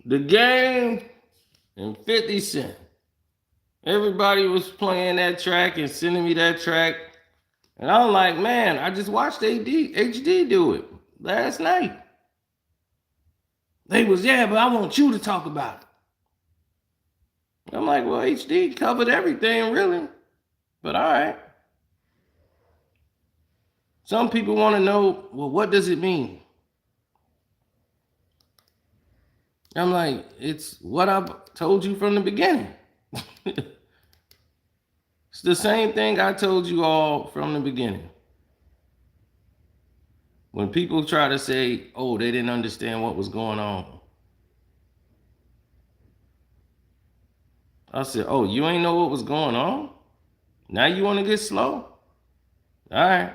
The Game and 50 Cent. Everybody was playing that track and sending me that track. And I'm like, man, I just watched HD do it last night. They was, yeah, but I want you to talk about it. I'm like, well, HD covered everything, really. But all right. Some people want to know, well, what does it mean? I'm like, it's what I've told you from the beginning. It's the same thing I told you all from the beginning. When people try to say, oh, they didn't understand what was going on, I said, oh, you ain't know what was going on? Now you want to get slow? All right.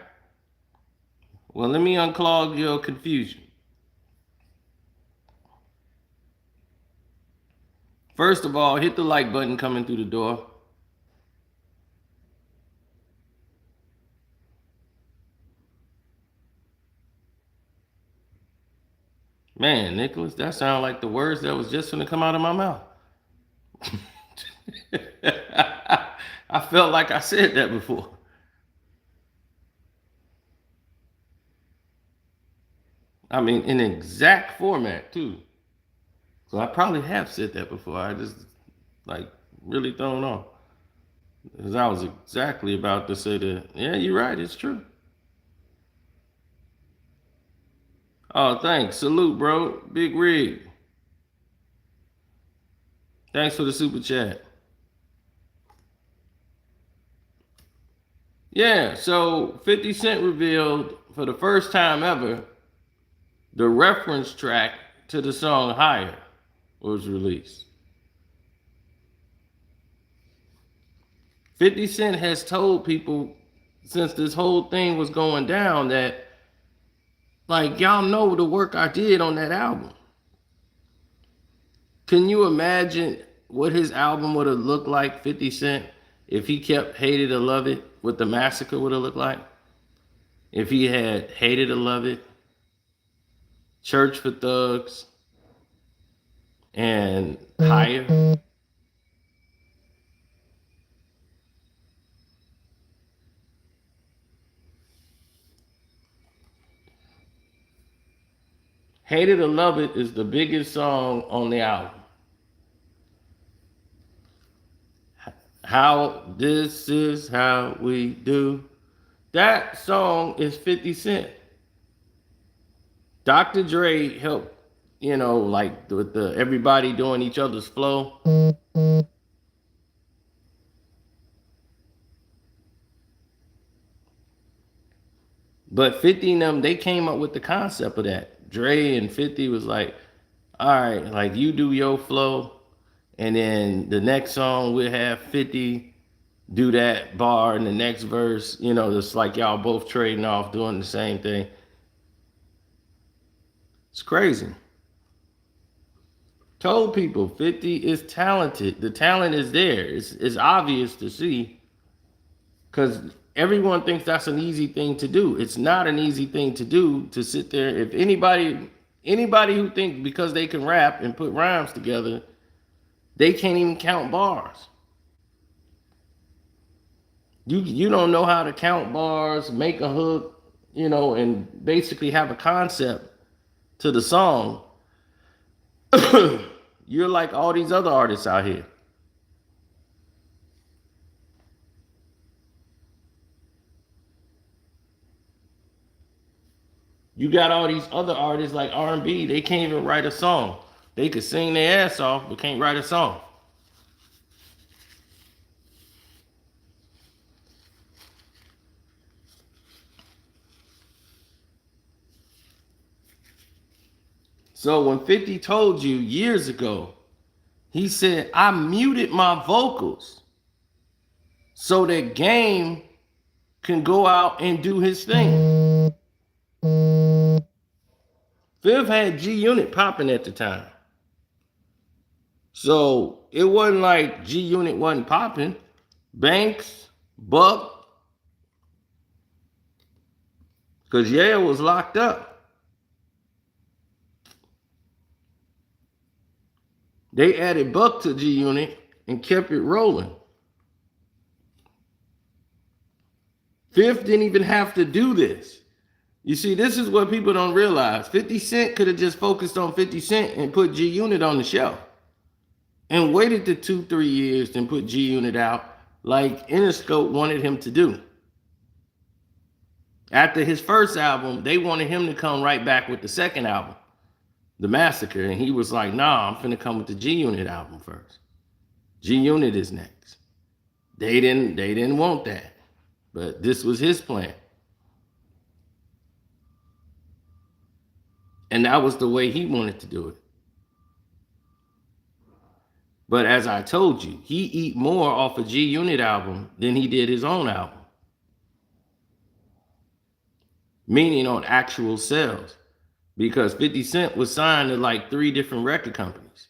Well, let me unclog your confusion. First of all, hit the like button coming through the door. Man, Nicholas, that sounded like the words that was just going to come out of my mouth. I felt like I said that before. I mean, in exact format, too. So I probably have said that before. I just, like, really thrown off. Because I was exactly about to say that, yeah, you're right, it's true. Oh, thanks. Salute, bro. Big Rig. Thanks for the super chat. Yeah, so 50 Cent revealed for the first time ever the reference track to the song Higher was released. 50 Cent has told people since this whole thing was going down that, like, y'all know the work I did on that album. Can you imagine what his album would have looked like, 50 Cent, if he kept Hate It or Love It, what the Massacre would have looked like? If he had Hate It or Love It, Church for Thugs, and Higher. Hate It or Love It is the biggest song on the album. How This Is How We Do. That song is 50 Cent. Dr. Dre helped, like with the everybody doing each other's flow. But 50 and them, they came up with the concept of that. Dre and 50 was like, all right, like you do your flow, and then the next song we'll have 50 do that bar in the next verse. It's like y'all both trading off doing the same thing. It's crazy. Told people 50 is talented. The talent is there. It's obvious to see because everyone thinks that's an easy thing to do. It's not an easy thing to do to sit there. If anybody who thinks because they can rap and put rhymes together, they can't even count bars. You don't know how to count bars, make a hook, and basically have a concept to the song. You're like all these other artists out here. You got all these other artists like R&B, they can't even write a song. They could sing their ass off, but can't write a song. So when 50 told you years ago, he said, I muted my vocals so that Game can go out and do his thing. Fifth had G Unit popping at the time. So it wasn't like G Unit wasn't popping. Banks, Buck, because Yale was locked up. They added Buck to G Unit and kept it rolling. Fifth didn't even have to do this. You see, this is what people don't realize. 50 Cent could have just focused on 50 Cent and put G Unit on the show. And waited the 2-3 years and put G Unit out like Interscope wanted him to do. After his first album, they wanted him to come right back with the second album, The Massacre. And he was like, nah, I'm finna come with the G Unit album first. G Unit is next. They didn't want that. But this was his plan. And that was the way he wanted to do it. But as I told you, he eat more off a G Unit album than he did his own album. Meaning on actual sales. Because 50 Cent was signed to like 3 different record companies.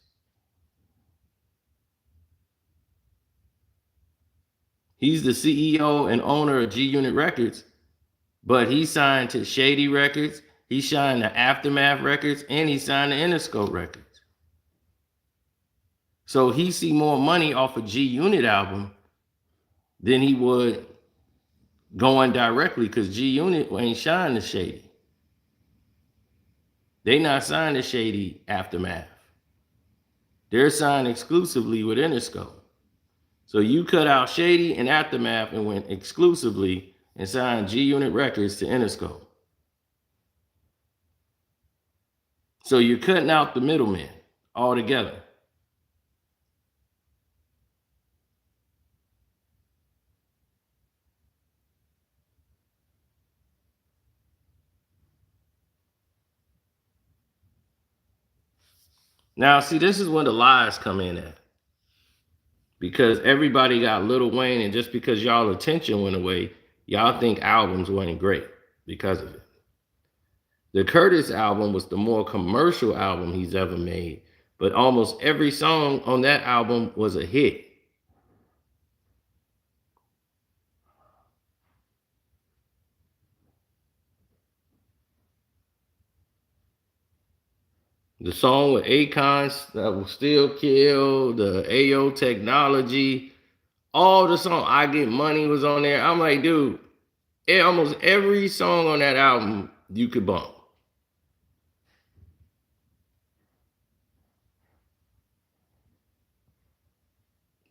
He's the CEO and owner of G Unit Records, but he signed to Shady Records, he signed to Aftermath Records, and he signed to Interscope Records. So he see more money off a G Unit album than he would going directly, because G Unit ain't signed to Shady. They not signed to Shady Aftermath. They're signed exclusively with Interscope. So you cut out Shady and Aftermath and went exclusively and signed G Unit Records to Interscope. So you're cutting out the middleman altogether. Now, see, this is where the lies come in at. Because everybody got Lil Wayne, and just because y'all attention went away, y'all think albums weren't great because of it. The Curtis album was the more commercial album he's ever made, but almost every song on that album was a hit. The song with Akon that will still kill, the AO technology, all the song, I Get Money was on there. I'm like, dude, almost every song on that album you could bump.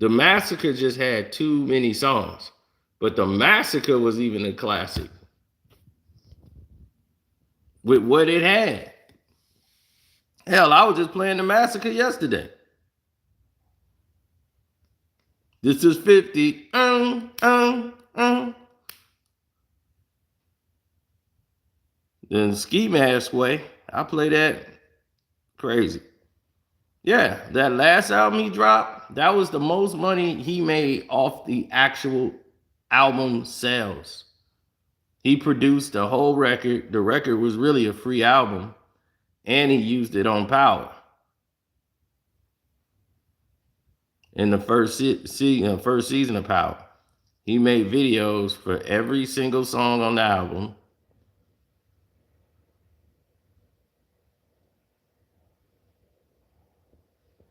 The Massacre just had too many songs, but the Massacre was even a classic with what it had. Hell, I was just playing the Massacre yesterday. This is 50. Then Ski Mask Way, I play that crazy. Yeah, that last album he dropped, that was the most money he made off the actual album sales. He produced the whole record. The record was really a free album, and he used it on Power. In the first season of Power, he made videos for every single song on the album.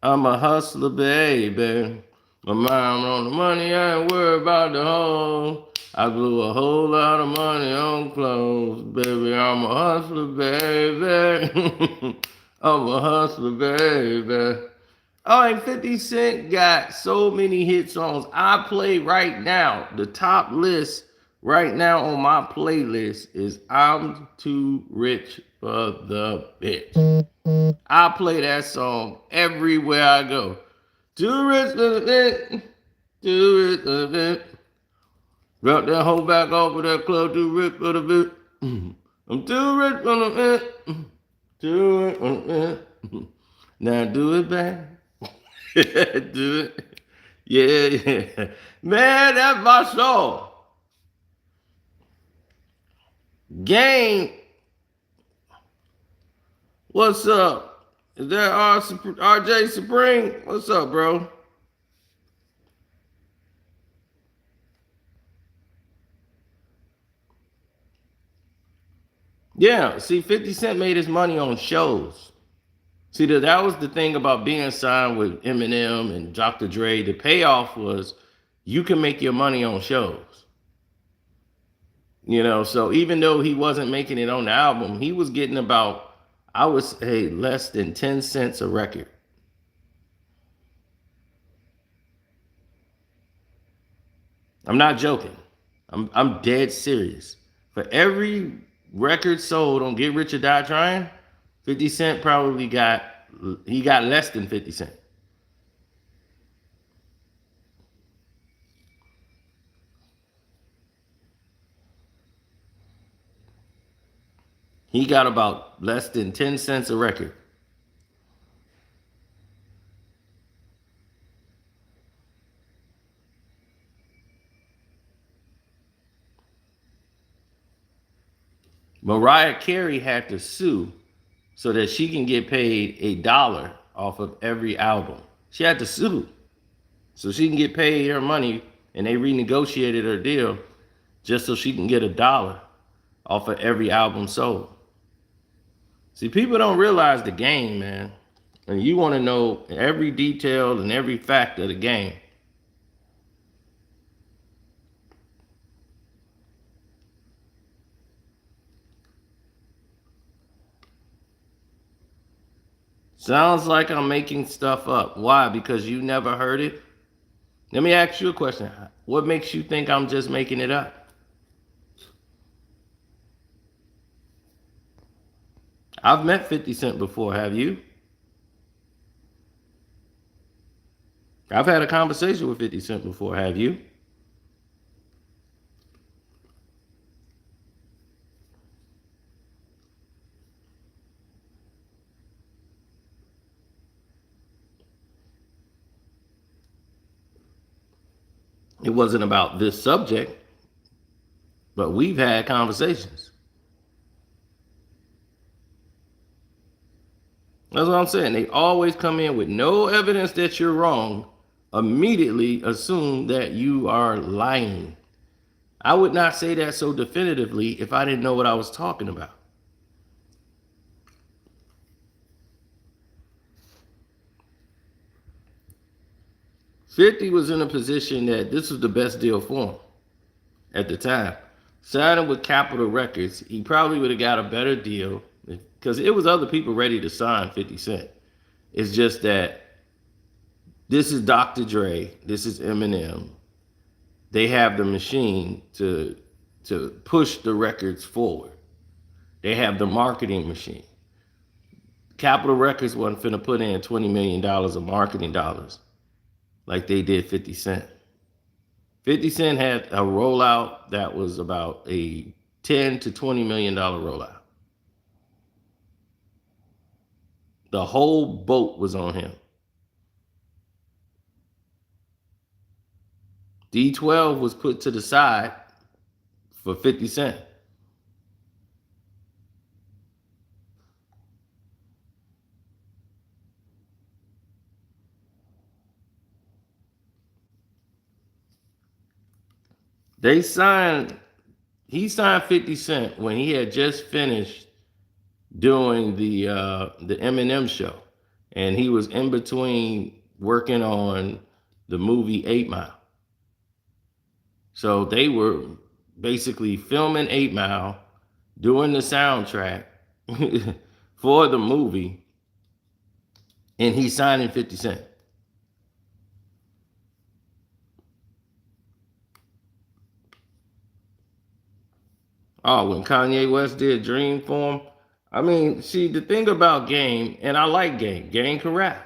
I'm a hustler, baby. My mind on the money, I ain't worried about the hoe. I blew a whole lot of money on clothes, baby. I'm a hustler, baby. I'm a hustler, baby. Oh, and 50 Cent got so many hit songs. I play right now. The top list right now on my playlist is I'm Too Rich for the Bitch. I play that song everywhere I go. Too rich for the bitch. Too rich for the bitch. Brought that hoe back off of that club. Too rich for the bitch. I'm too rich for the bitch. Too rich for the bitch. Now do it back. Do it. Yeah. Man, that's my song. Gang. What's up? Is that RJ Supreme? What's up, bro? Yeah, see, 50 Cent made his money on shows. See, that was the thing about being signed with Eminem and Dr. Dre. The payoff was you can make your money on shows. You know, so even though he wasn't making it on the album, he was getting about, I would say, less than 10 cents a record. I'm not joking. I'm dead serious. For every record sold on Get Rich or Die Trying, 50 Cent probably got less than 50 Cent. He got about less than 10 cents a record. Mariah Carey had to sue so that she can get paid $1 off of every album. She had to sue so she can get paid her money, and they renegotiated her deal just so she can get $1 off of every album sold. See, people don't realize the game, man. And you want to know every detail and every fact of the game. Sounds like I'm making stuff up. Why? Because you never heard it? Let me ask you a question. What makes you think I'm just making it up? I've met 50 Cent before, have you? I've had a conversation with 50 Cent before, have you? It wasn't about this subject, but we've had conversations. That's what I'm saying. They always come in with no evidence that you're wrong, immediately assume that you are lying. I would not say that so definitively if I didn't know what I was talking about. Fifty was in a position that this was the best deal for him at the time. Signing with Capitol Records, he probably would have got a better deal because it was other people ready to sign 50 Cent. It's just that this is Dr. Dre, this is Eminem. They have the machine to push the records forward. They have the marketing machine. Capitol Records wasn't finna put in $20 million of marketing dollars like they did 50 Cent. 50 Cent had a rollout that was about a $10 to $20 million rollout. The whole boat was on him. D12 was put to the side for 50 Cent. He signed 50 Cent when he had just finished doing the Eminem show. And he was in between working on the movie 8 Mile. So they were basically filming 8 Mile, doing the soundtrack for the movie, and he's signing 50 Cent. Oh, when Kanye West did Dream for him. I mean, see, the thing about Game, and I like Game. Game can rap.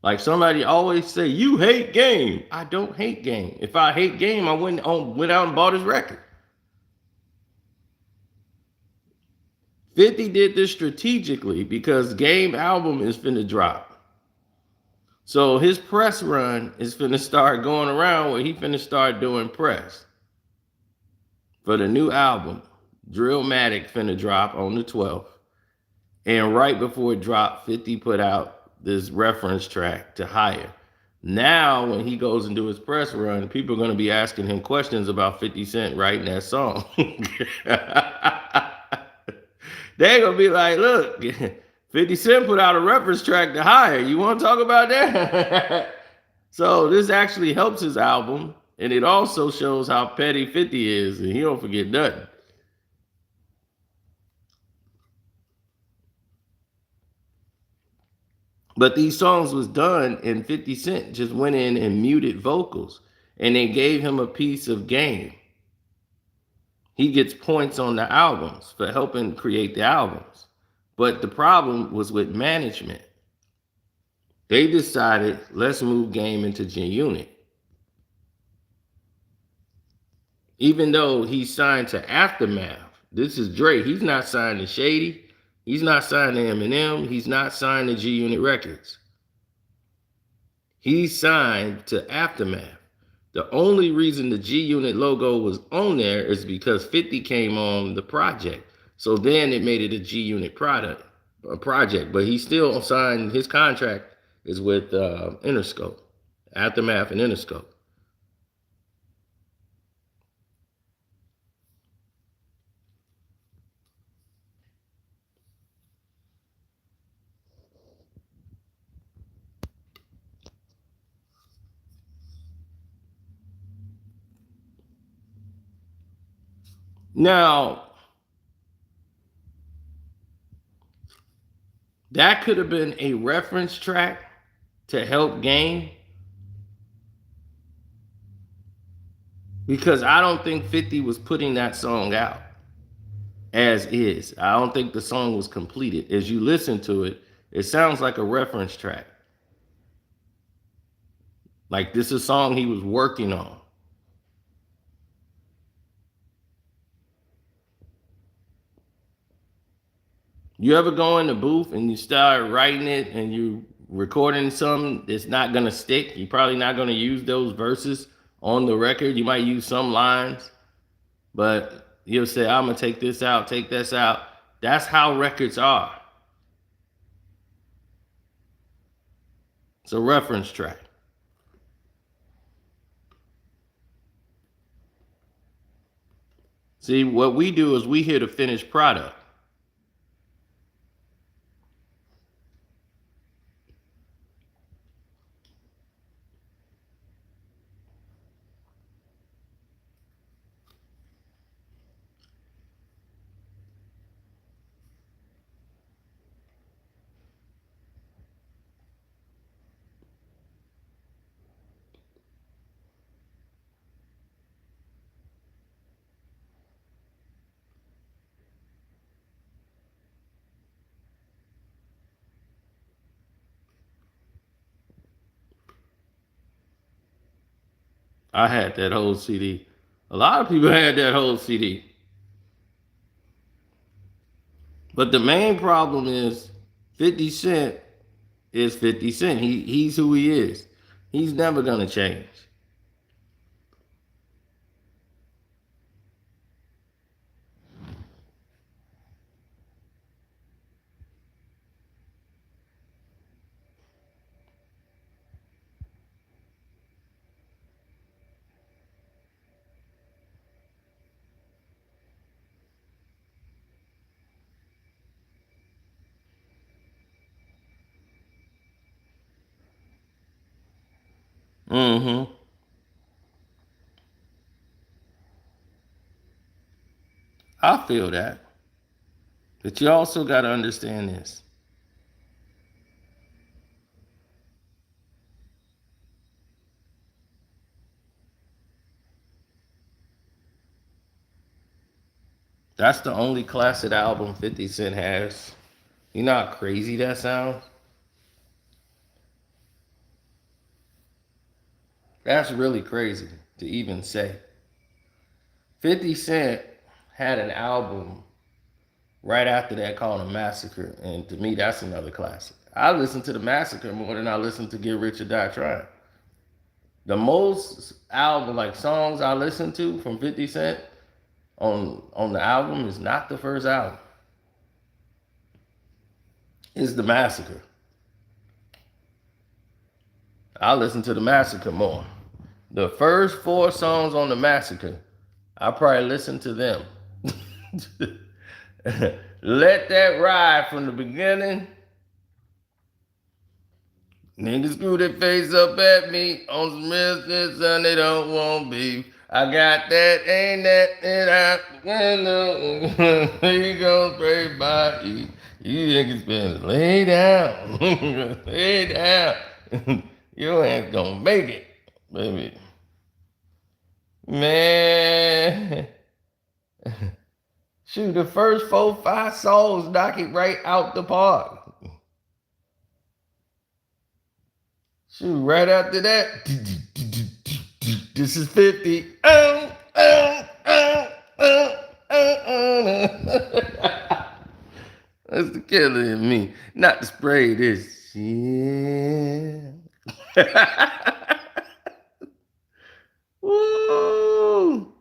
Like somebody always say, you hate Game. I don't hate Game. If I hate Game, I went out and bought his record. 50 did this strategically because Game album is finna drop. So his press run is finna start going around where he finna start doing press. For the new album, Drillmatic finna drop on the 12th. And right before it dropped, 50 put out this reference track to Higher. Now, when he goes and do his press run, people are going to be asking him questions about 50 Cent writing that song. They're going to be like, look, 50 Cent put out a reference track to Higher. You want to talk about that? So this actually helps his album, and it also shows how petty 50 is, and he don't forget nothing. But these songs was done, and 50 Cent just went in and muted vocals, and they gave him a piece of game. He gets points on the albums for helping create the albums. But the problem was with management. They decided, let's move Game into G Unit. Even though he's signed to Aftermath, this is Dre. He's not signed to Shady. He's not signed to Eminem. He's not signed to G Unit Records. He's signed to Aftermath. The only reason the G Unit logo was on there is because 50 came on the project. So then it made it a G Unit project. But he still signed, his contract is with Interscope, Aftermath and Interscope. Now, that could have been a reference track to help Game, because I don't think 50 was putting that song out as is. I don't think the song was completed. As you listen to it, it sounds like a reference track. Like this is a song he was working on. You ever go in the booth and you start writing it and you recording something that's not gonna stick? You're probably not gonna use those verses on the record. You might use some lines, but you'll say, I'm gonna take this out, take this out. That's how records are. It's a reference track. See, what we do is we hear the finished product. I had that whole CD. A lot of people had that whole CD. But the main problem is 50 Cent is 50 Cent. He's who he is. He's never gonna change. Mm-hmm. I feel that. But you also gotta understand this. That's the only classic album 50 Cent has. You know how crazy that sounds? That's really crazy to even say. 50 Cent had an album right after that called a Massacre, and to me, that's another classic. I listen to the Massacre more than I listen to Get Rich or Die Trying. The most album, like songs I listen to from 50 Cent on the album is not the first album. It's the Massacre. I listen to the Massacre more. The first 4 songs on the Massacre, I probably listen to them. Let That Ride from the beginning Niggas screw their face up at me on some real shit, son. They don't want beef. I got that, ain't that, and I you go straight by you. You niggas better lay down. Lay down. You ain't gonna make it, baby. Man. Shoot, the first 4-5 songs knock it right out the park. Shoot, right after that, this is 50. That's the killer in me. Not to spray this shit. Woo.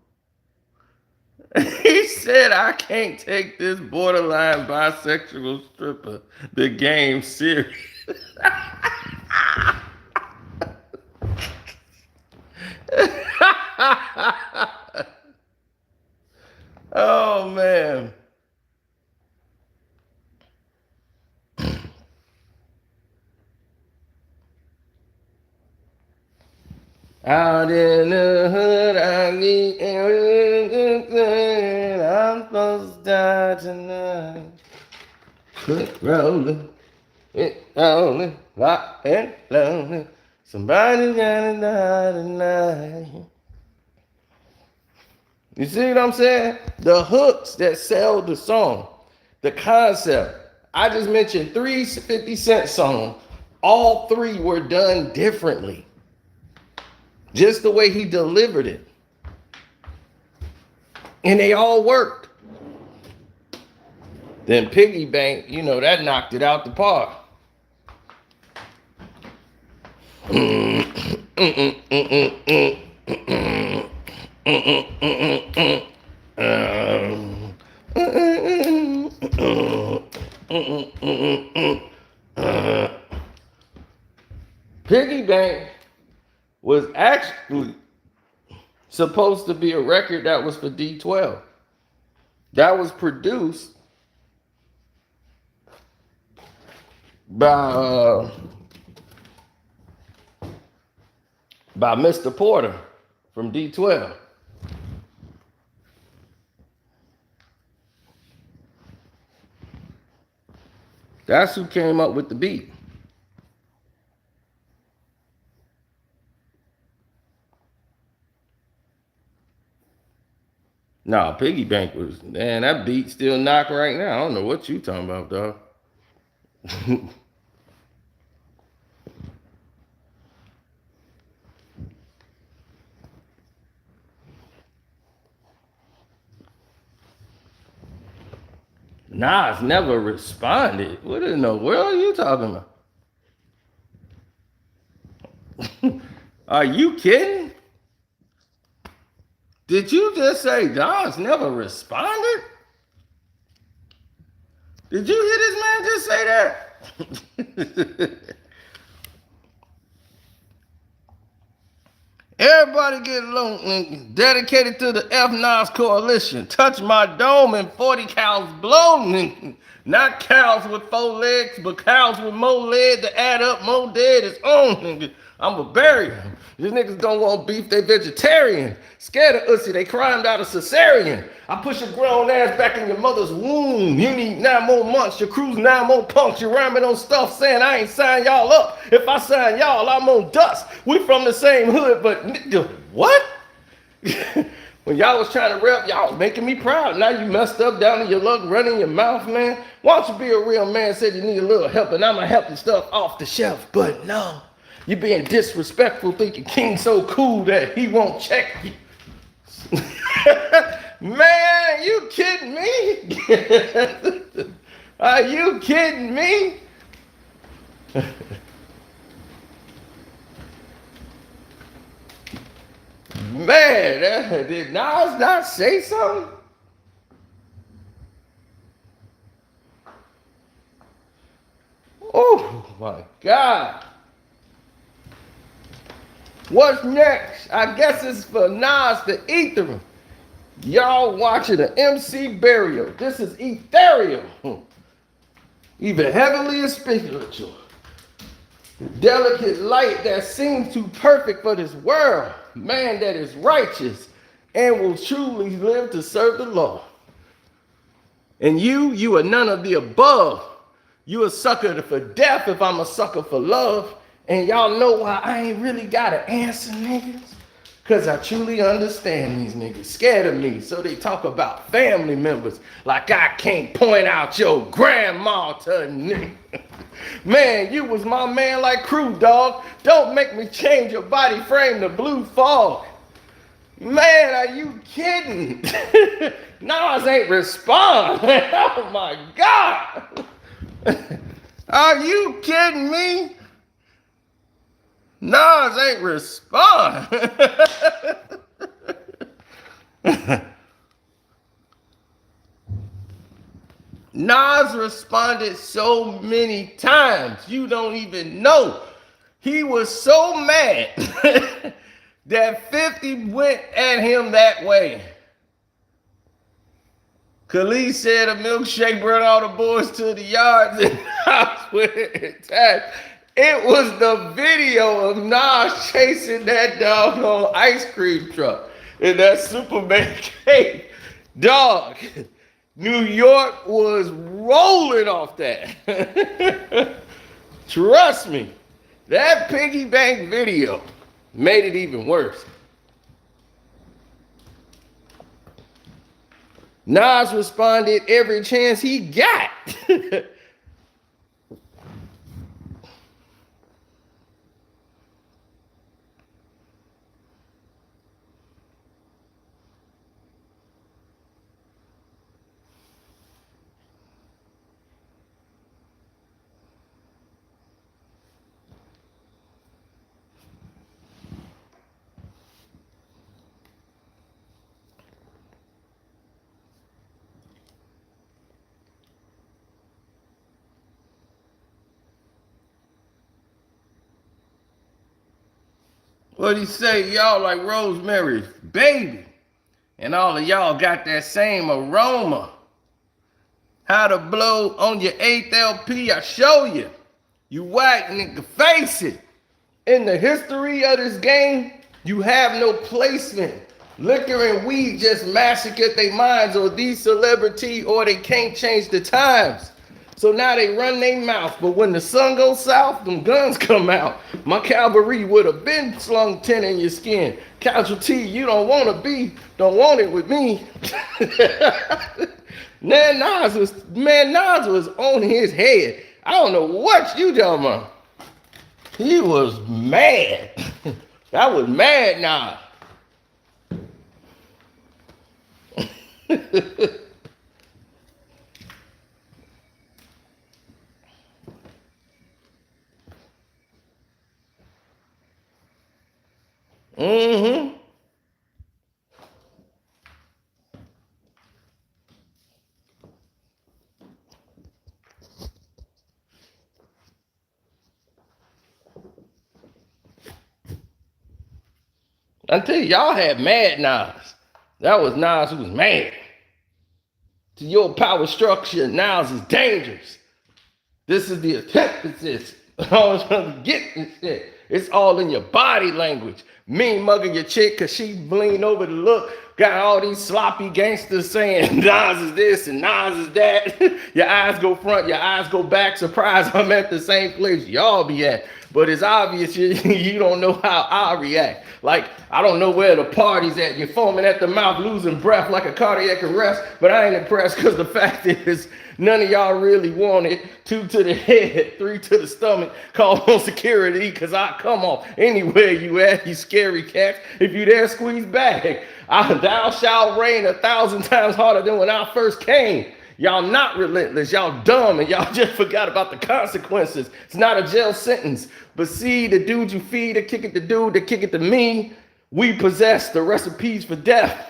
He said, I can't take this borderline bisexual stripper the game serious. Oh, man. Out in the hood, I need everything. I'm supposed to die tonight. Quit rolling, it rolling, rock and lonely. Somebody's gonna die tonight. You see what I'm saying? The hooks that sell the song, the concept. I just mentioned 3 50 Cent songs. All 3 were done differently. Just the way he delivered it. And they all worked. Then Piggy Bank, you know, that knocked it out the park. Piggy Bank was actually supposed to be a record that was for D12. That was produced by Mr. Porter from D12. That's who came up with the beat. Nah, Piggy Bank was, man, that beat still knock right now. I don't know what you talking about, dog. Nas never responded. What in the world are you talking about? Are you kidding? Did you just say Nas never responded? Did you hear this man just say that? Everybody get along, dedicated to the F-Nas coalition. Touch my dome and 40 cows blown. Not cows with 4 legs, but cows with more lead to add up more dead is on. I'ma bury them. These niggas don't want beef, they vegetarian. Scared of Ussy, they crimed out a cesarean. I push your grown ass back in your mother's womb. You need 9 more months, your crew's 9 more punks. You're rhyming on stuff saying I ain't sign y'all up. If I sign y'all, I'm on dust. We from the same hood, but what? When y'all was trying to rep, y'all was making me proud. Now you messed up down in your luck, running your mouth, man. Why don't you be a real man, said you need a little help, and I'ma help you stuff off the shelf. But no, you being disrespectful, thinking King's so cool that he won't check you. Man, you kidding me? Are you kidding me? Man, did Nas not say something? Oh my God. What's next? I guess it's for Nas to ether. Y'all watching an MC burial. This is ethereal. Even heavenly and spiritual. Delicate light that seems too perfect for this world. Man that is righteous and will truly live to serve the Lord. And you are none of the above. You a sucker for death if I'm a sucker for love. And y'all know why I ain't really got an answer, niggas? Because I truly understand these niggas scared of me. So they talk about family members like I can't point out your grandma to a nigga. Man, you was my man like crew, dog. Don't make me change your body frame to blue fog. Man, are you kidding? Nas ain't respond. Oh my God. Are you kidding me? Nas ain't respond. Nas responded so many times, you don't even know. He was so mad that 50 went at him that way. Khalid said a milkshake brought all the boys to the yards and house with attack. It was the video of Nas chasing that doggone ice cream truck in that Superman cake. Dog, New York was rolling off that. Trust me, that piggy bank video made it even worse. Nas responded every chance he got. What'd he say? Y'all like Rosemary's Baby. And all of y'all got that same aroma. How to blow on your 8th LP, I show you. You whack nigga, face it. In the history of this game, you have no placement. Liquor and weed just massacred their minds, or these celebrity, or they can't change the times. So now they run their mouth, but when the sun goes south, them guns come out. My cavalry would have been slung 10 in your skin. Casualty you don't want to be, don't want it with me. Nas was on his head. I don't know what you talking about. He was mad. That was mad Nas. Mm-hmm. I tell you, y'all had mad Nas. That was Nas who was mad. To your power structure, Nas is dangerous. This is the antithesis. I was trying to get this shit. It's all in your body language. Mean mugging your chick because she leaned over to look. Got all these sloppy gangsters saying Nas is this and Nas is that. Your eyes go front, your eyes go back. Surprise, I'm at the same place y'all be at. But it's obvious you don't know how I react. Like, I don't know where the party's at. You're foaming at the mouth, losing breath like a cardiac arrest. But I ain't impressed because the fact is, none of y'all really want it. 2 to the head, 3 to the stomach. Call on security because I come off anywhere you at, you scary cats. If you there, squeeze back. Thou shalt reign 1,000 times harder than when I first came. Y'all not relentless. Y'all dumb and y'all just forgot about the consequences. It's not a jail sentence. But see, the dude you feed, the kick it to dude, the kick it to me. We possess the recipes for death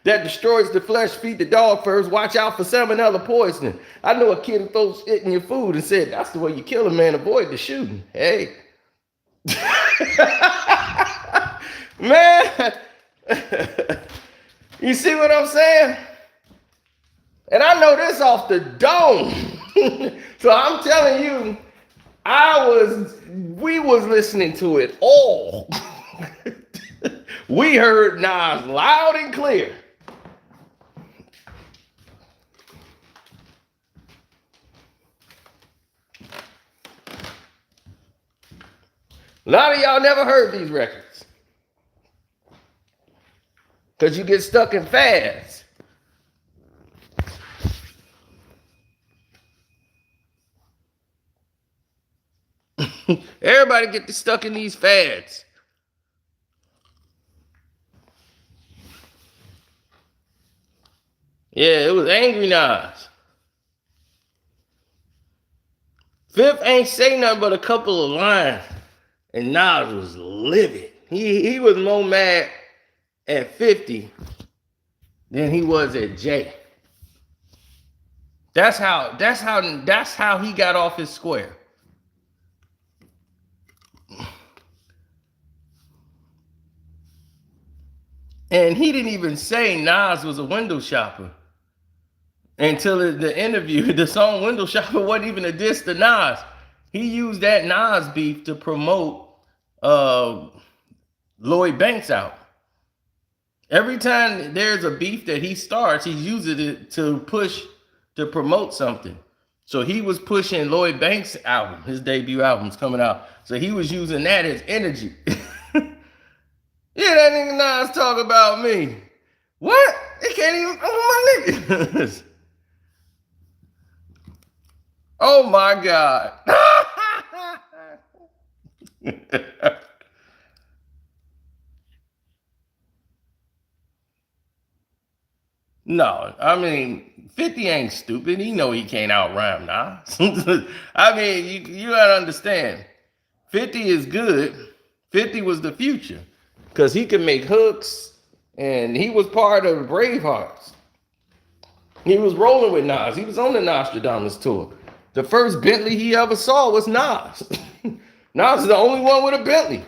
that destroys the flesh. Feed the dog first. Watch out for salmonella poisoning. I know a kid who throws shit in your food and said, that's the way you kill a man. Avoid the shooting. Hey. Man. You see what I'm saying? And I know this off the dome. So I'm telling you, we was listening to it all. We heard Nas loud and clear. A lot of y'all never heard these records because you get stuck in fads. Everybody get stuck in these fads. Yeah, it was Angry Nas. Fifth ain't say nothing but a couple of lines, and Nas was livid. He was more mad at 50 than he was at Jay. That's how he got off his square. And he didn't even say Nas was a window shopper until the interview. The song Window Shopper wasn't even a diss to Nas. He used that Nas beef to promote Lloyd Banks out. Every time there's a beef that he starts, he uses it to promote something. So he was pushing Lloyd Banks' album, his debut album's coming out. So he was using that as energy. Yeah, that nigga Nas talk about me. What? They can't even, oh my niggas. Oh my God. No, I mean, 50 ain't stupid. He know he can't outrhyme Nas. I mean, you gotta understand. 50 is good. 50 was the future. Because he could make hooks, and he was part of Bravehearts. He was rolling with Nas. He was on the Nostradamus tour. The first Bentley he ever saw was Nas. Nas is the only one with a Bentley.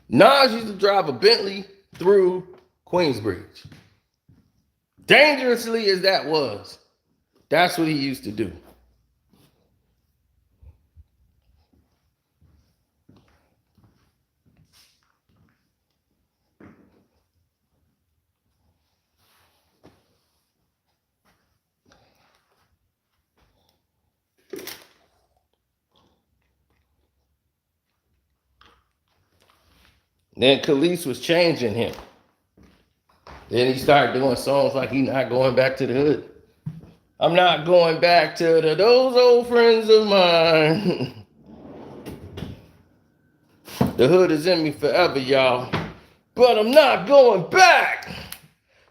Nas used to drive a Bentley through Queensbridge. Dangerously as that was, that's what he used to do. Then Khalees was changing him. Then he started doing songs like he's not going back to the hood. I'm not going back to those old friends of mine. The hood is in me forever, y'all. But I'm not going back.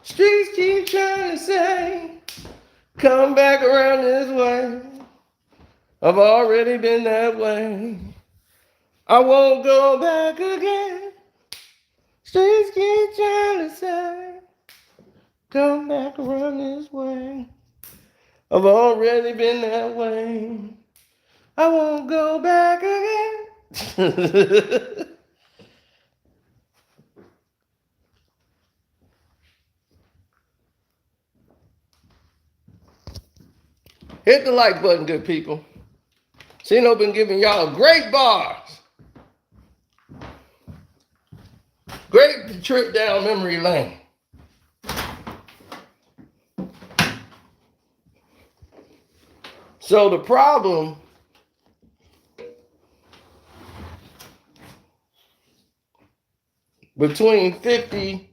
Streets keep trying to say, come back around this way. I've already been that way. I won't go back again. Streets keep trying to say, come back around this way. I've already been that way. I won't go back again. Hit the like button, good people. Cino been giving y'all great bars. Great trip down memory lane. So the problem between 50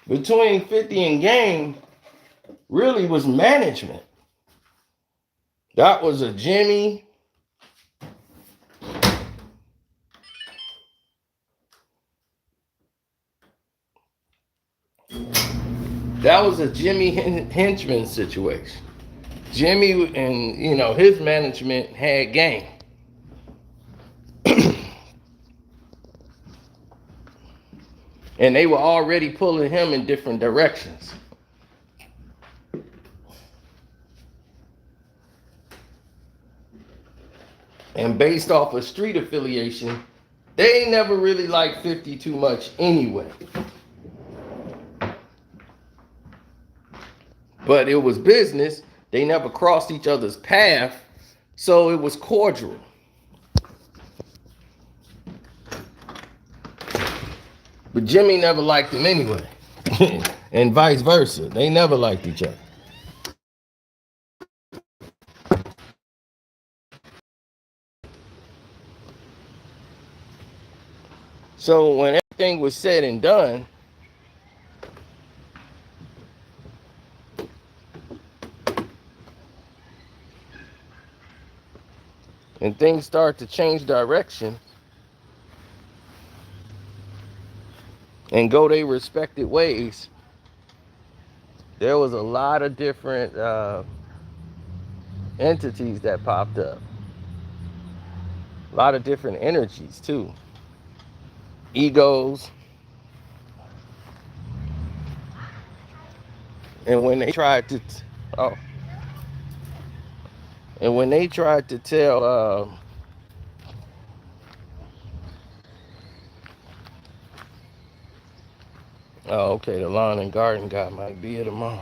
and Game really was management. That was a Jimmy. That was a Jimmy henchman situation. Jimmy and, his management had Game. And they were already pulling him in different directions. And based off of street affiliation, they ain't never really liked 50 too much anyway. But it was business. They never crossed each other's path, so it was cordial. But Jimmy never liked him anyway. And vice versa. They never liked each other. So when everything was said and done, and things start to change direction and go their respective ways, there was a lot of different entities that popped up. A lot of different energies too. Egos. And when they tried to tell oh, okay, the lawn and garden guy might be here tomorrow.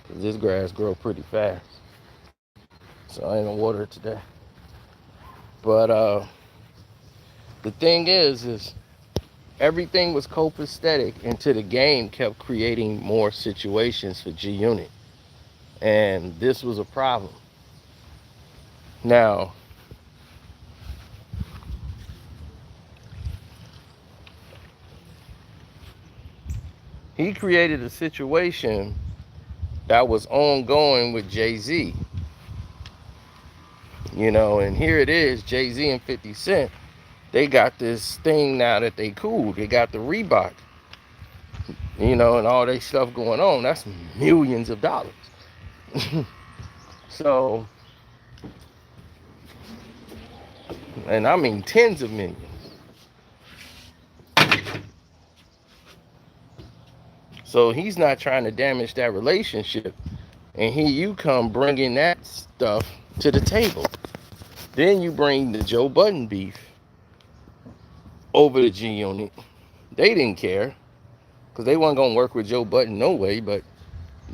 Cause this grass grow pretty fast. So I ain't gonna water it today. But the thing is everything was copacetic until the game kept creating more situations for G Unit. And this was a problem. Now, he created a situation that was ongoing with Jay-Z. You know, and here it is, Jay-Z and 50 Cent. They got this thing now that they cool. They got the Reebok. You know, and all that stuff going on. That's millions of dollars. So, and I mean tens of millions. So he's not trying to damage that relationship. And here you come bringing that stuff to the table. Then you bring the Joe Budden beef over to G Unit. They didn't care because they weren't going to work with Joe Budden no way. But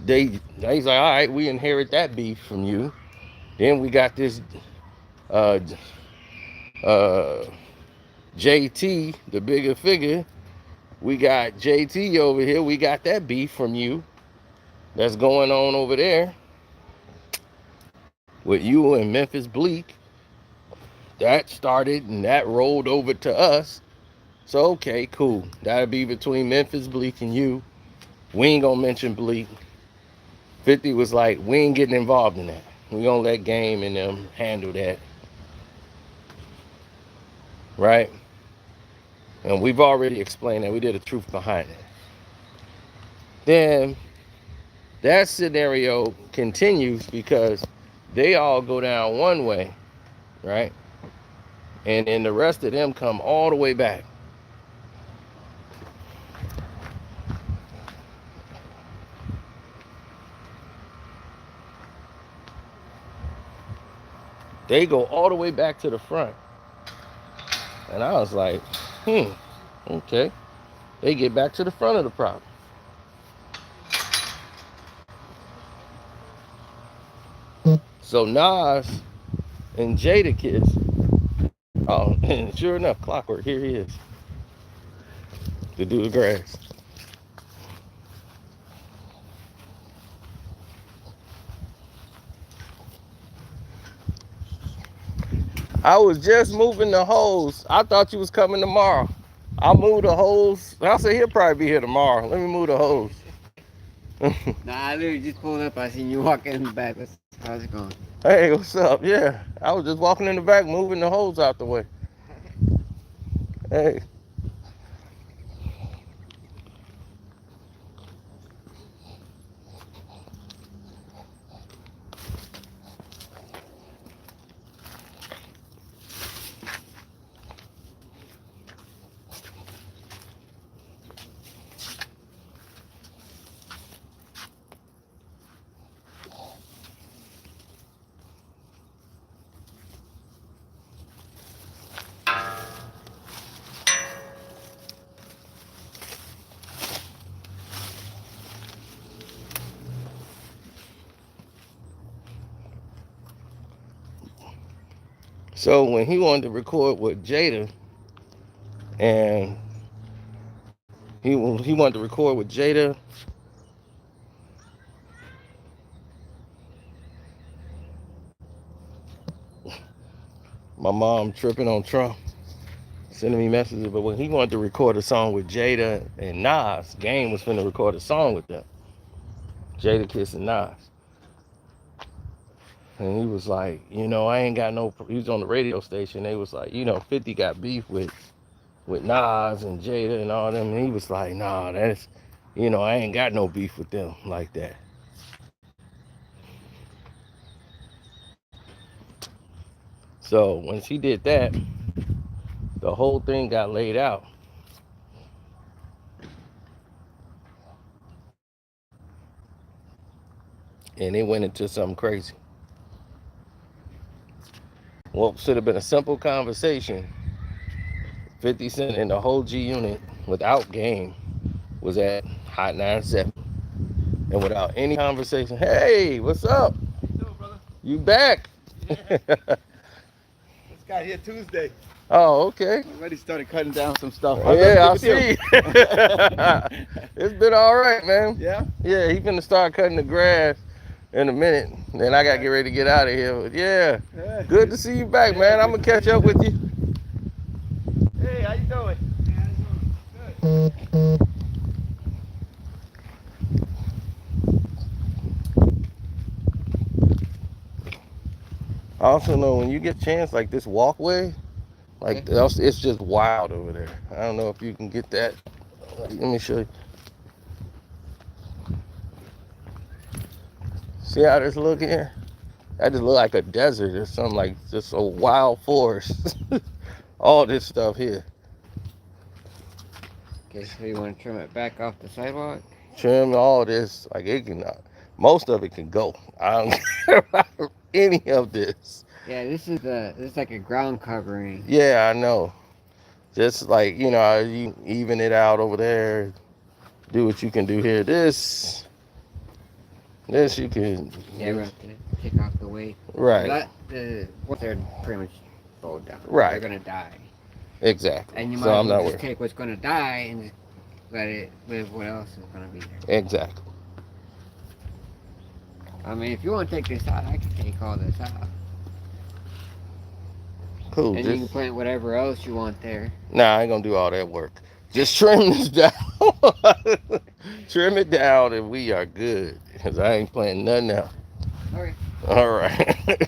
he's like, all right, we inherit that beef from you. Then we got this JT, the bigger figure. We got JT over here. We got that beef from you that's going on over there with you and Memphis Bleak. That started and that rolled over to us. So, okay, cool. That'll be between Memphis Bleak and you. We ain't gonna mention Bleak. 50 was like, we ain't getting involved in that. We gonna let Game and them handle that. Right? And we've already explained that. We did a truth behind it. Then that scenario continues because they all go down one way, right? And then the rest of them come all the way back. They go all the way back to the front. And I was like, okay. They get back to the front of the problem. So Nas and Jadakiss, oh, and sure enough, Clockwork, here he is. To do the grass. I was just moving the hose. I thought you was coming tomorrow. I'll move the hose. I said he'll probably be here tomorrow. Let me move the hose. Nah, I literally just pulled up. I seen you walking in the back. How's it going? Hey, what's up? Yeah, I was just walking in the back, moving the hose out the way. Hey. So when he wanted to record with Jada, and he wanted to record with Jada, my mom tripping on Trump, sending me messages. But when he wanted to record a song with Jada and Nas, Game was finna record a song with them, Jada Kiss and Nas. And he was like, I ain't got no. He was on the radio station. They was like, 50 got beef with Nas and Jada and all them. And he was like, nah, that's, I ain't got no beef with them like that. So once he did that, the whole thing got laid out. And it went into something crazy. What should have been a simple conversation, 50 Cent and the whole G Unit without Game was at Hot 97. And without any conversation, hey, what's up? How you doing, brother? You back? Yeah. Just got here Tuesday. Oh, okay. Already started cutting down some stuff. Yeah, I see. It's been all right, man. Yeah? Yeah, he finna start cutting the grass in a minute. Then I gotta get ready to get out of here. But yeah, good to see you back, man. I'm gonna catch up with you. Hey, how you doing? Good. I also know when you get a chance, like this walkway, like it's just wild over there. I don't know if you can get that. Let me show you. See how this look here? That just look like a desert or something, like just a wild forest. All this stuff here. Okay, so you want to trim it back off the sidewalk? Trim all this, like it can, most of it can go. I don't care about any of this. Yeah, this is like a ground covering. Yeah, I know. Just like, you even it out over there, do what you can do here. This you can. Yeah, we have to take off the weight. Right. Once they're pretty much rolled down, Right. they're gonna die. Exactly. And you might So as I'm well not just worried. take what's gonna die and just let it live what else is gonna be there. Exactly. I mean, if you want to take this out, I can take all this out. Cool. And you can plant whatever else you want there. Nah, I ain't gonna do all that work. Just trim this down. Trim it down and we are good. Because I ain't planting nothing else. Okay. All right.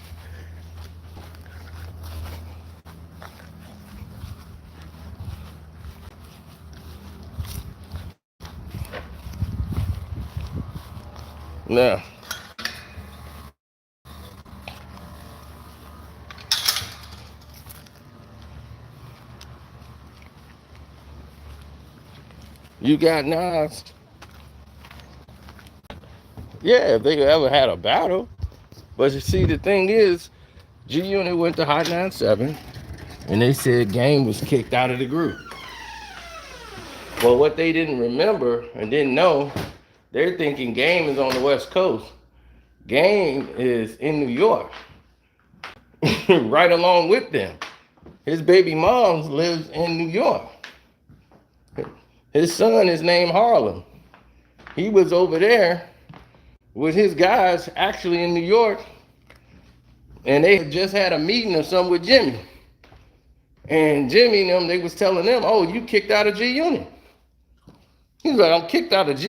Now, you got Nas. Yeah, if they ever had a battle. But you see, the thing is, G Unit went to Hot 97, and they said Game was kicked out of the group. Well, what they didn't remember and didn't know, they're thinking Game is on the West Coast. Game is in New York, right along with them. His baby mom lives in New York. His son is named Harlem. He was over there with his guys actually in New York, and they had just had a meeting or something with Jimmy. And Jimmy and them, they was telling them, oh, you kicked out of G Unit. He was like, I'm kicked out of G.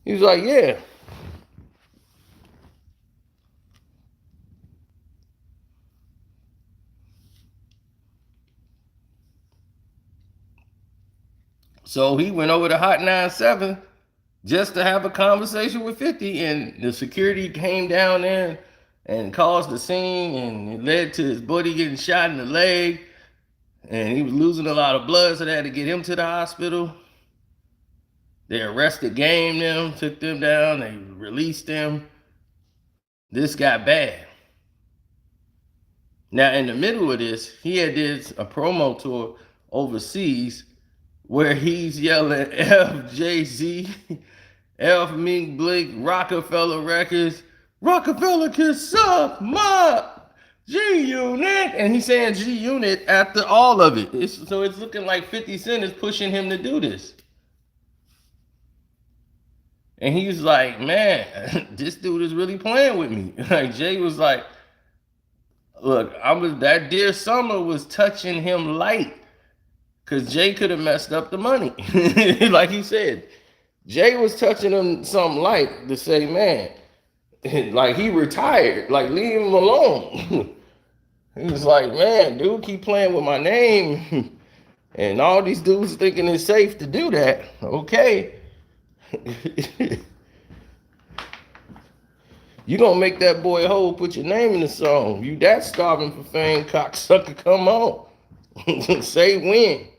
He was like, yeah. So he went over to Hot 97 just to have a conversation with 50, and the security came down there and caused the scene, and it led to his buddy getting shot in the leg, and he was losing a lot of blood, so they had to get him to the hospital. They arrested Game them, took them down, they released them. This got bad. Now, in the middle of this, he had did a promo tour overseas where he's yelling FJZ, F Mink Blink, Rockefeller Records, Rockefeller can suck my. G-Unit. And he's saying G-Unit after all of it. So it's looking like 50 Cent is pushing him to do this. And he was like, man, this dude is really playing with me. Like Jay was like, look, that Dear Summer was touching him light. Cause Jay could have messed up the money. Like he said. Jay was touching him something light to say, man, like he retired, like leave him alone. He was like, man, dude, keep playing with my name. And all these dudes thinking it's safe to do that. Okay. You gonna make that boy whole, put your name in the song. You that starving for fame, cocksucker, come on. Say when.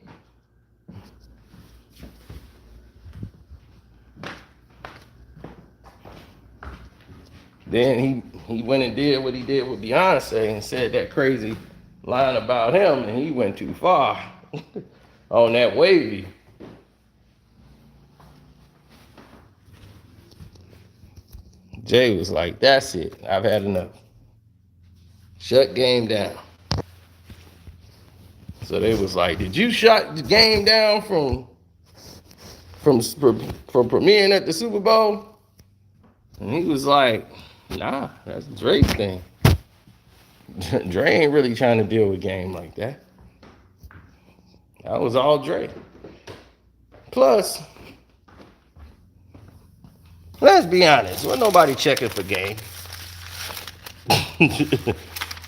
Then he went and did what he did with Beyonce and said that crazy line about him, and he went too far on that wavy. Jay was like, that's it. I've had enough. Shut game down. So they was like, did you shut the game down from premiering at the Super Bowl? And he was like, nah, that's Drake's thing. Dre ain't really trying to deal with game like that. That was all Dre. Plus, let's be honest, wasn't nobody checking for game.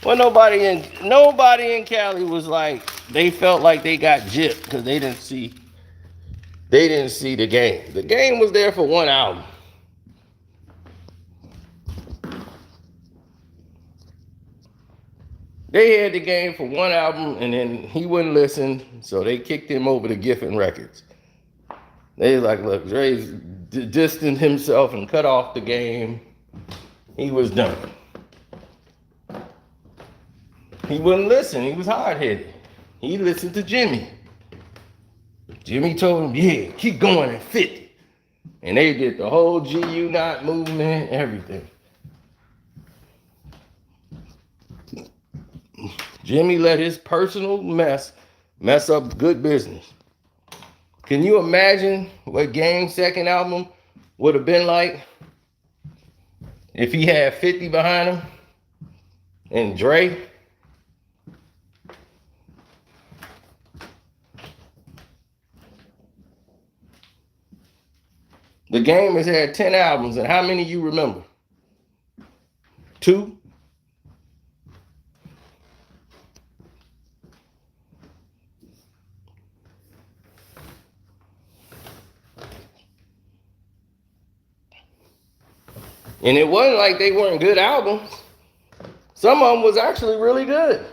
Well, nobody in Cali was like, they felt like they got gypped because they didn't see the game. The game was there for one album. They had the game for one album, and then he wouldn't listen, so they kicked him over to Giffen Records. They was like, look, Dre's distanced himself and cut off the game. He was done. He wouldn't listen. He was hard-headed. He listened to Jimmy. Jimmy told him, yeah, keep going at 50. And they did the whole G-Unit movement, everything. Jimmy let his personal mess up good business. Can you imagine what Game's second album would have been like if he had 50 behind him and Dre? The Game has had 10 albums, and how many you remember? 2? And it wasn't like they weren't good albums. Some of them was actually really good.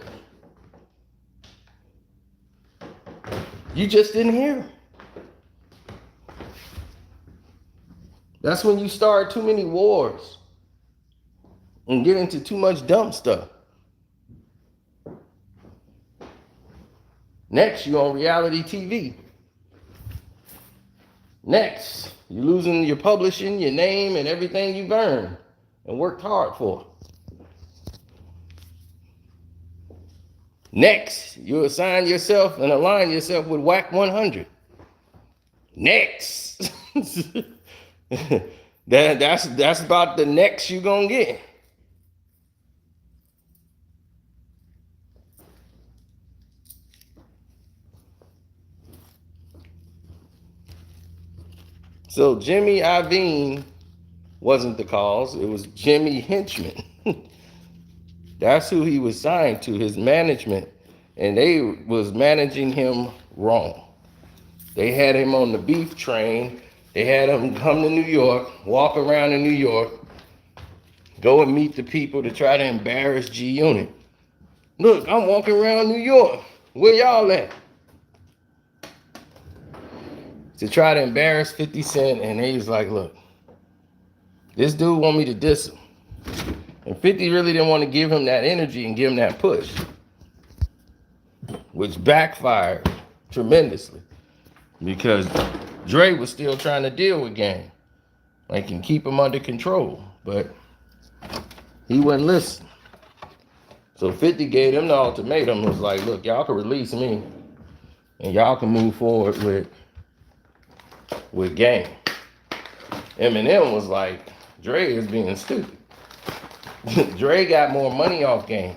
You just didn't hear them. That's when you start too many wars and get into too much dumb stuff. Next, you're on reality TV. Next, you're losing your publishing, your name, and everything you've earned and worked hard for. Next, you assign yourself and align yourself with WAC 100. Next. That's about the next you're gonna get. So Jimmy Iovine wasn't the cause. It was Jimmy Henchman. That's who he was signed to, his management. And they was managing him wrong. They had him on the beef train. They had him come to New York, walk around in New York, go and meet the people to try to embarrass G-Unit. Look, I'm walking around New York. Where y'all at? To try to embarrass 50 Cent, and he was like, look, this dude want me to diss him. And 50 really didn't want to give him that energy and give him that push, which backfired tremendously because Dre was still trying to deal with Game, like, and keep him under control, but he wouldn't listen. So 50 gave them the ultimatum, was like, look, y'all can release me and y'all can move forward with Game. Eminem was like, Dre is being stupid. Dre got more money off Game.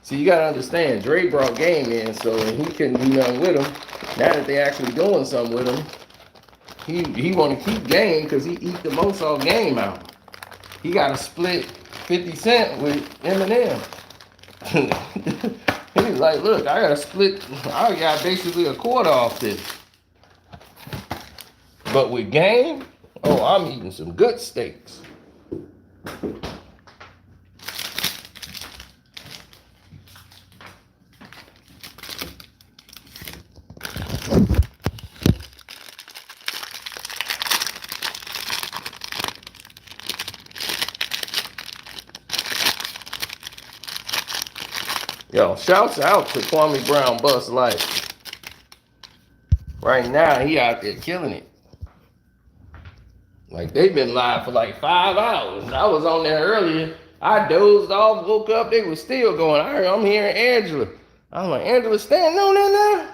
See, you gotta understand, Dre brought Game in, so he couldn't do nothing with him. Now that they actually doing something with him, he want to keep Game because he eat the most off Game out. He got to split 50 Cent with Eminem. He's like, look, I got to split. I got basically a quarter off this. But with Game, oh, I'm eating some good steaks. Yo, shouts out to Kwame Brown Bust Life. Right now, he out there killing it. Like, they've been live for like 5 hours. I was on there earlier. I dozed off, woke up, they was still going. I'm hearing Angela. I'm like, Angela standing on there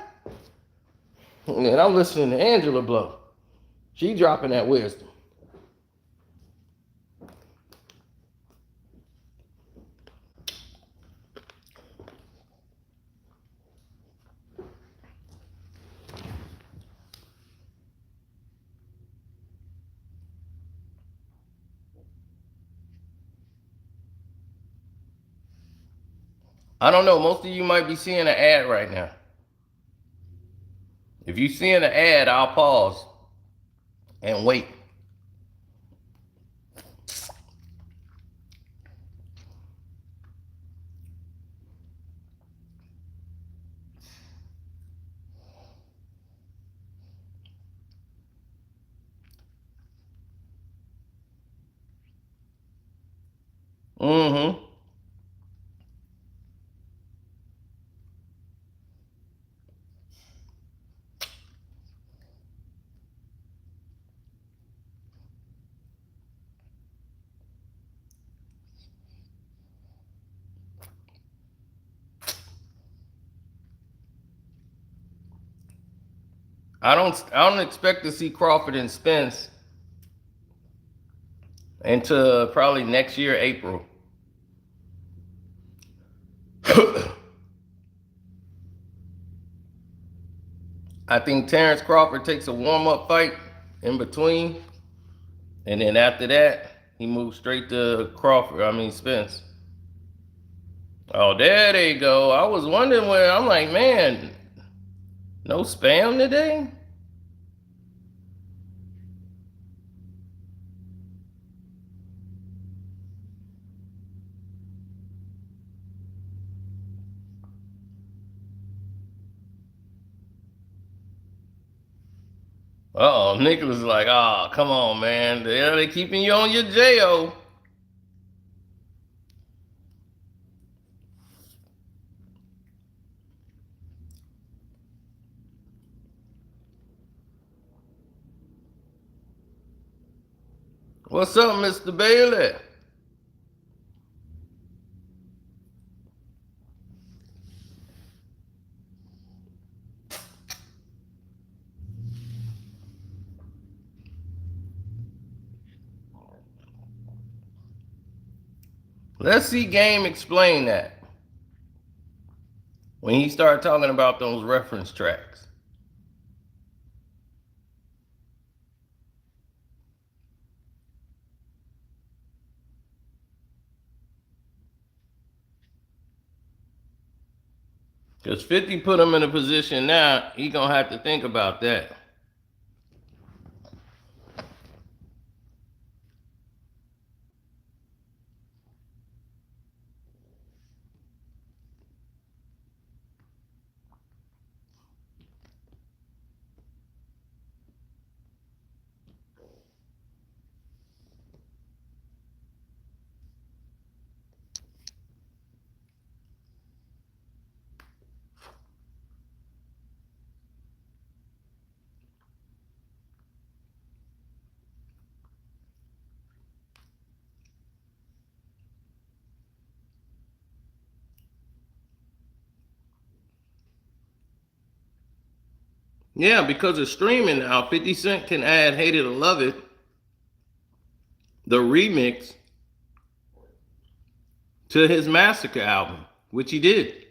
now? And I'm listening to Angela blow. She dropping that wisdom. I don't know. Most of you might be seeing an ad right now. If you seeing an ad, I'll pause and wait. Mm-hmm. I don't expect to see Crawford and Spence until probably next year, April. I think Terrence Crawford takes a warm-up fight in between, and then after that, he moves straight to Spence. Oh, there they go. I was wondering where, I'm like, man, no spam today? Uh-oh, Nicholas is like, oh, come on, man. They keeping you on your J.O. What's up, Mr. Bailey? Let's see Game explain that when he started talking about those reference tracks. Because 50 put him in a position now, he gonna have to think about that. Yeah, because of streaming now, 50 Cent can add Hate It or Love It, the remix, to his Massacre album, which he did.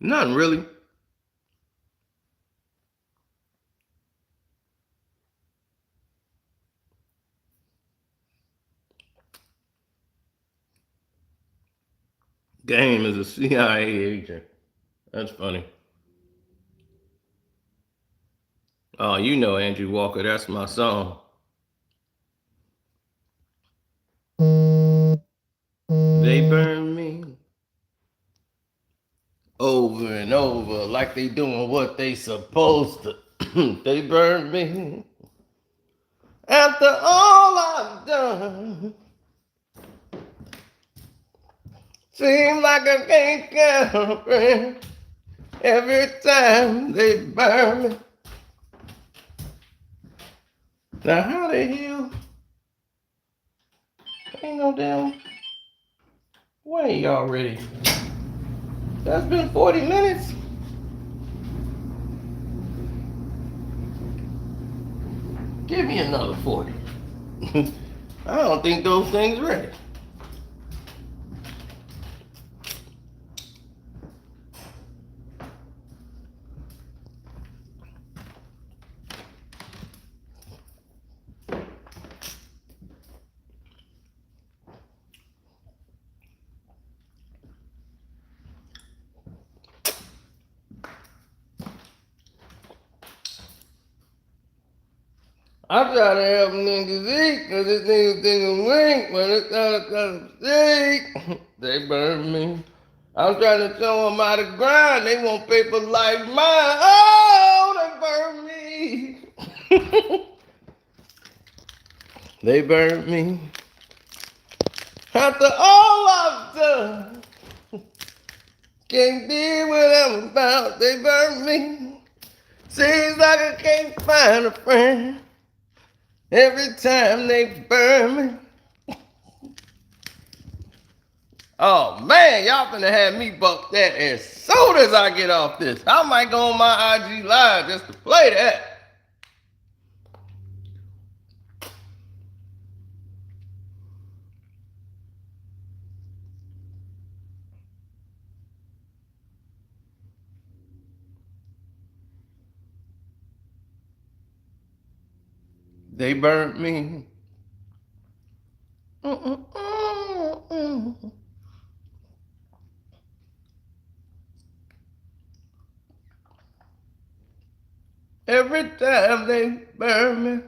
Nothing really. Game is a CIA agent. That's funny. Oh, you know Andrew Walker. That's my song. They burn me over and over like they doing what they supposed to. They burn me after all I've done. Seems like I can't get a friend every time they burn me. Now how the hell? Ain't no damn way already. That's been 40 minutes. Give me another 40. I don't think those things ready. I try to help niggas eat, cause this nigga think I'm weak, but it's not a kind of mistake. They burn me. I'm trying to show them how to grind. They want paper like mine. Oh, they burn me. They burn me. After all I've done, can't deal with them about. They burn me. Seems like I can't find a friend every time they burn me. Oh man, y'all finna have me buck that as soon as I get off this. I might go on my IG live just to play that. They burnt me. Every time they burn me.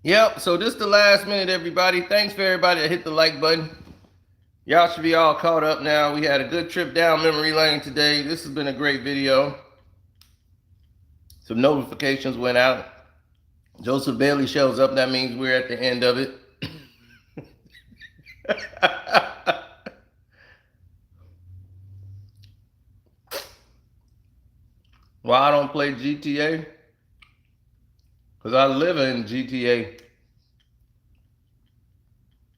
Yep, so this is the last minute, everybody. Thanks for everybody that hit the like button. Y'all should be all caught up now. We had a good trip down memory lane today. This has been a great video. Some notifications went out. Joseph Bailey shows up. That means we're at the end of it. Well, I don't play GTA because I live in GTA.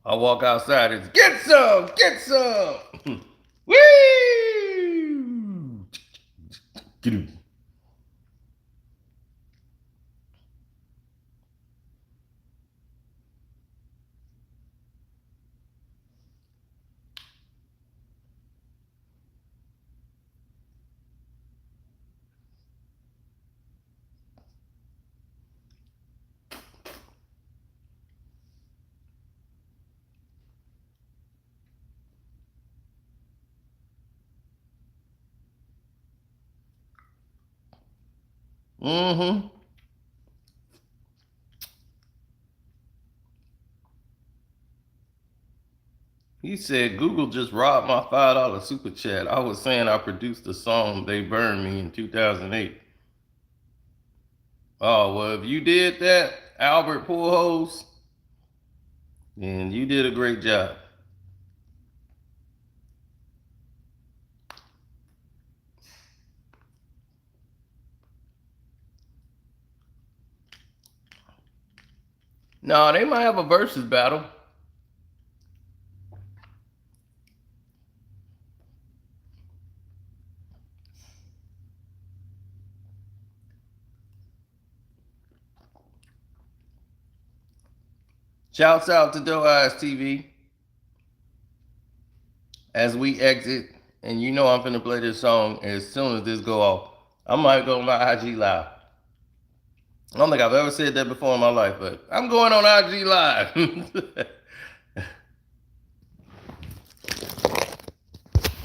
I walk outside. It's get some, get some. Woo! Get it. Mm-hmm. He said Google just robbed my $5 super chat. I was saying I produced the song They Burned Me in 2008. Oh, well, if you did that, Albert Pujols, then you did a great job. No, they might have a versus battle. Shouts out to Doe Eyes TV. As we exit, and you know I'm finna play this song as soon as this go off. I might go on my IG Live. I don't think I've ever said that before in my life, but I'm going on IG Live.